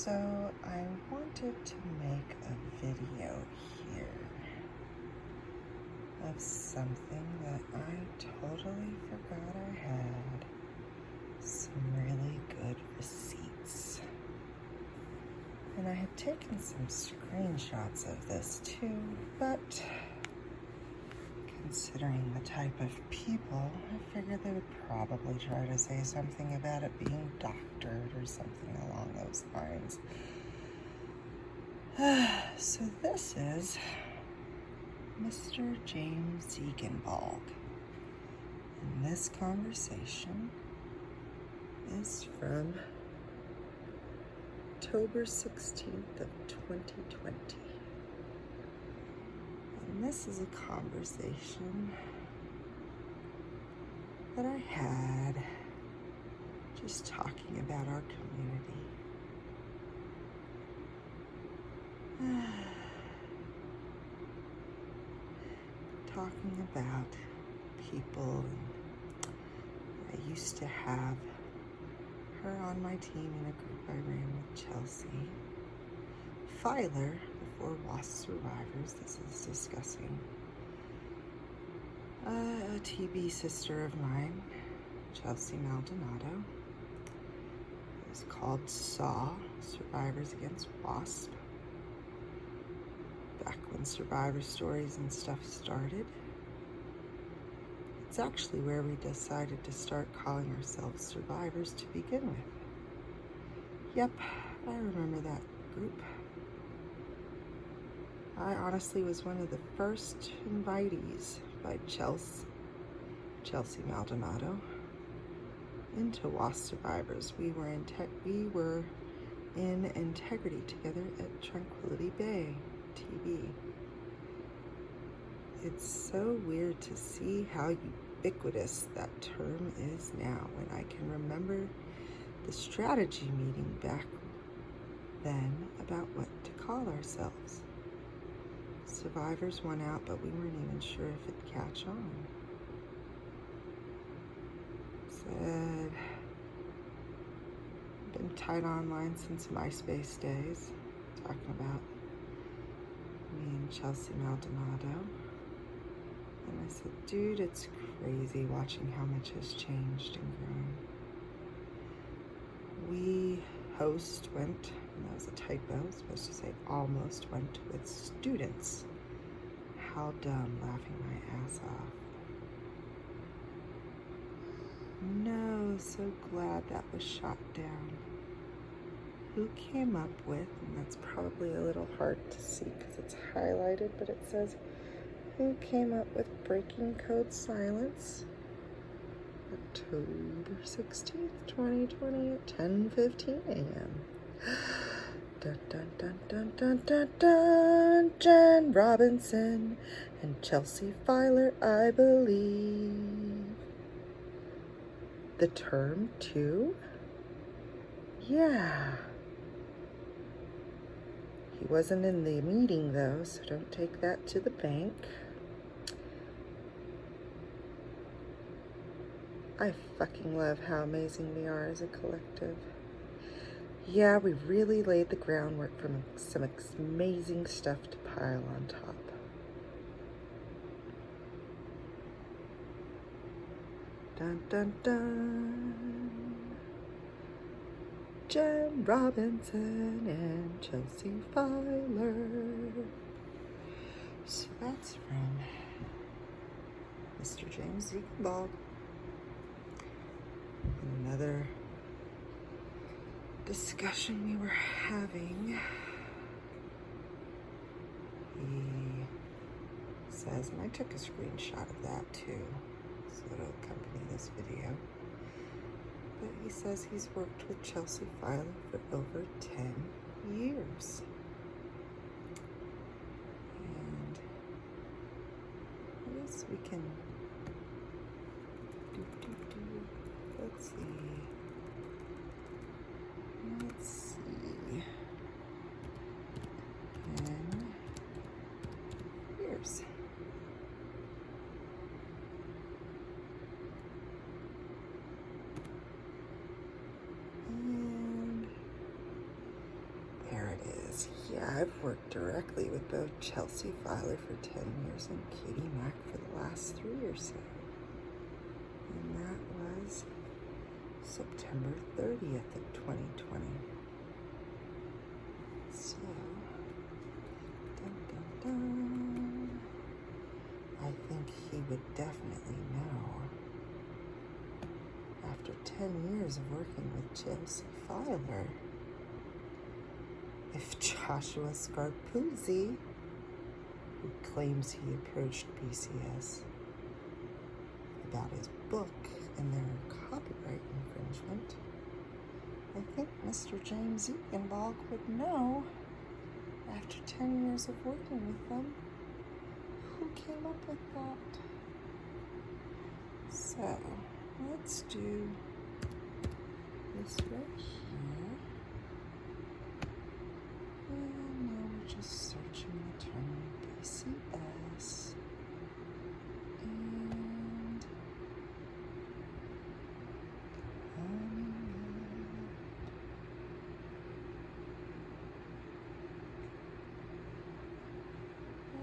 So I wanted to make a video here of something that I totally forgot I had. Some really good receipts. And I had taken some screenshots of this too, but considering the type of people, I figured they would probably try to say something about it being doctored or something along those lines. So this is Mr. James Ziegenbalg. And this conversation is from October 16th of 2020. And this is a conversation that I had just talking about our community. Talking about people, and I used to have her on my team in a group I ran with Chelsea Filer before WASP Survivors. This is discussing a TB sister of mine, Chelsea Maldonado. It was called SAW, Survivors Against WASP. Back when Survivor Stories and stuff started. It's actually where we decided to start calling ourselves Survivors to begin with. Yep, I remember that group. I honestly was one of the first invitees by Chelsea Maldonado into WASP Survivors. We were in Integrity together at Tranquility Bay TV. It's so weird to see how ubiquitous that term is now, when I can remember the strategy meeting back then about what to call ourselves. Survivors won out, but we weren't even sure if it'd catch on. Said, been tight online since MySpace days, talking about me and Chelsea Maldonado. And I said, dude, it's crazy watching how much has changed and grown. We went, and that was a typo, I was supposed to say almost went with students. How dumb, laughing my ass off. No, so glad that was shot down. Who came up with, and that's probably a little hard to see because it's highlighted, but it says, who came up with breaking code silence? October 16th, 2020 at 10:15 a.m. Dun dun dun dun dun dun dun. Jen Robinson and Chelsea Filer, I believe. The term too? Yeah. He wasn't in the meeting though, so don't take that to the bank. I fucking love how amazing we are as a collective. Yeah, we really laid the groundwork for some amazing stuff to pile on top. Dun dun dun. Jen Robinson and Chelsea Filer. So that's from Mr. James Ziegenbalg. Another discussion we were having. He says, and I took a screenshot of that too, so it'll accompany this video. But he says he's worked with Chelsea Filer for over 10 years. And I guess we can let's see. Let's see. 10 years. And it is. Yeah, I've worked directly with both Chelsea Filer for 10 years and Katie Mack for the last 3 or so. And that was September 30th of 2020. So, dun dun dun. I think he would definitely know. After 10 years of working with Chelsea Filer, if Joshua Scarpuzzi, who claims he approached BCS about his book and their copyright infringement, I think Mr. James Eichenbalg would know, after 10 years of working with them, who came up with that. So, let's do this right here. And now we're just searching the term BCS. And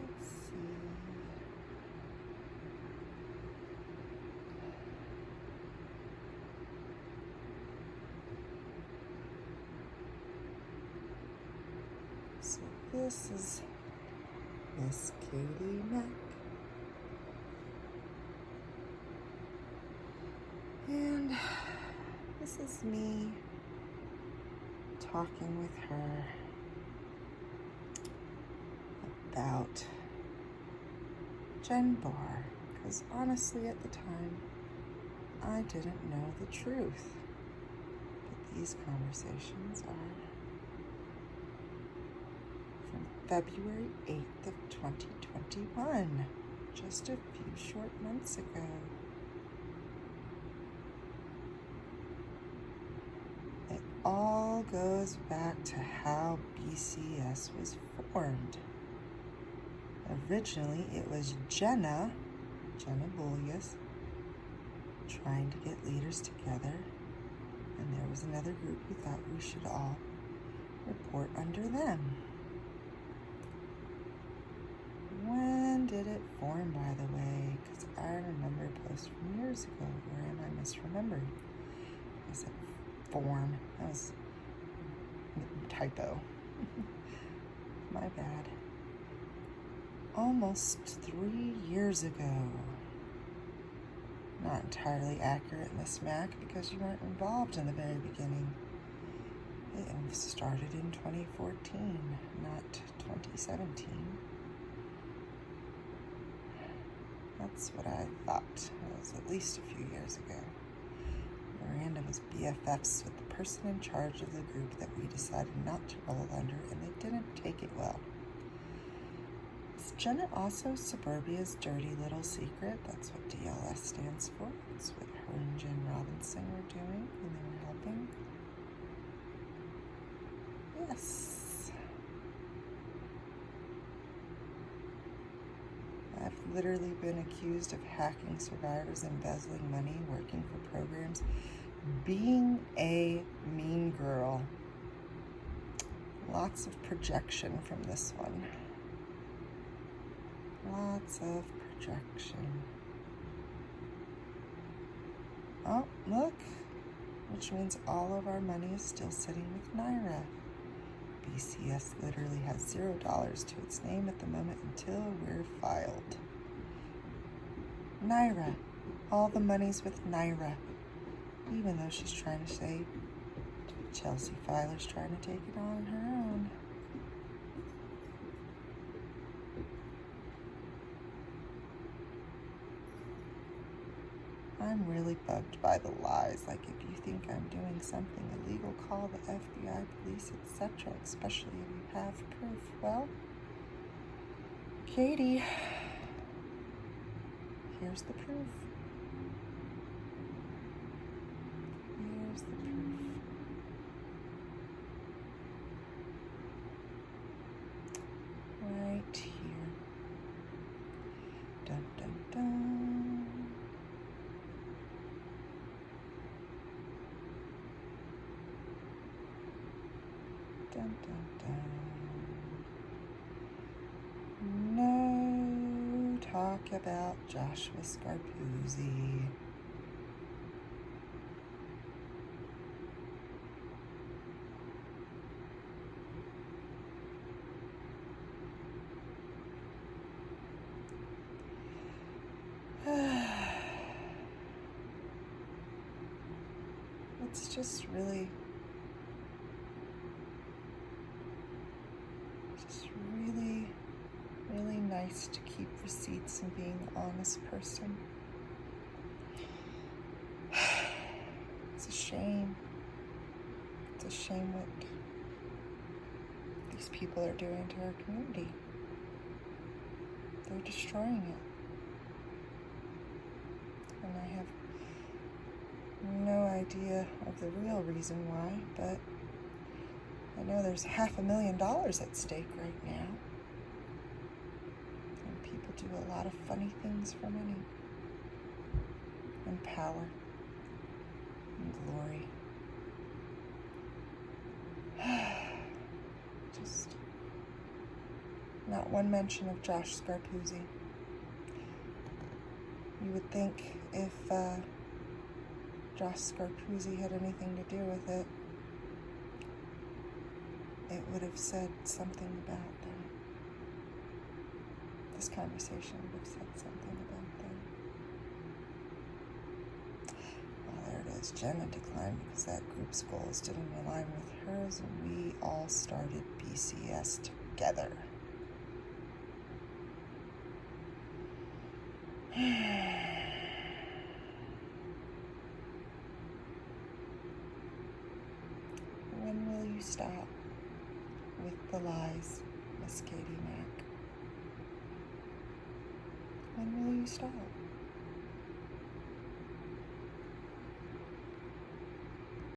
let's see. So this is Miss Katie Mack. And this is me talking with her about Jen Barr, because honestly at the time I didn't know the truth. But these conversations are from February 8th of 2021, just a few short months ago. It all goes back to how BCS was formed. Originally, it was Jenna Bullius, trying to get leaders together, and there was another group who thought we should all report under them. When did it form, by the way? Because I remember a post from years ago. Or am I misremembering? I said form. That was a typo. My bad. Almost 3 years ago. Not entirely accurate, Miss Mack, because you weren't involved in the very beginning. It started in 2014, not 2017. That's what I thought. It was at least a few years ago. Miranda was BFFs with the person in charge of the group that we decided not to roll under, and they didn't take it well. Is Jenna also Suburbia's dirty little secret? That's what DLS stands for. It's what her and Jen Robinson were doing when they were helping. Yes. I've literally been accused of hacking survivors, embezzling money, working for programs, being a mean girl. Lots of projection from this one. Lots of projection. Oh, look, which means all of our money is still sitting with NYRA. BCS literally has $0 to its name at the moment until we're filed. NYRA. All the money's with NYRA. Even though she's trying to say Chelsea Filer's trying to take it on her own. I'm really bugged by the lies. Like, if you think I'm doing something illegal, call the FBI, police, etc., especially if you have proof. Well, Katie, here's the proof. Here's the proof. Right here. Dun, dun, dun. Dun, dun, dun. No talk about Joshua Scarpuzzi. It's just really nice to keep receipts and being an honest person. It's a shame. It's a shame what these people are doing to our community. They're destroying it. And I have no idea of the real reason why, but I know there's $500,000 at stake right now. And people do a lot of funny things for money. And power. And glory. Just not one mention of Josh Scarpuzzi. You would think if Josh Scarpuzzi had anything to do with it, it would have said something about them. This conversation would have said something about them. Well, there it is. Jenna declined because that group's goals didn't align with hers, and we all started BCS together. When will you stop with the lies, Miss Katie Mack? When will you stop?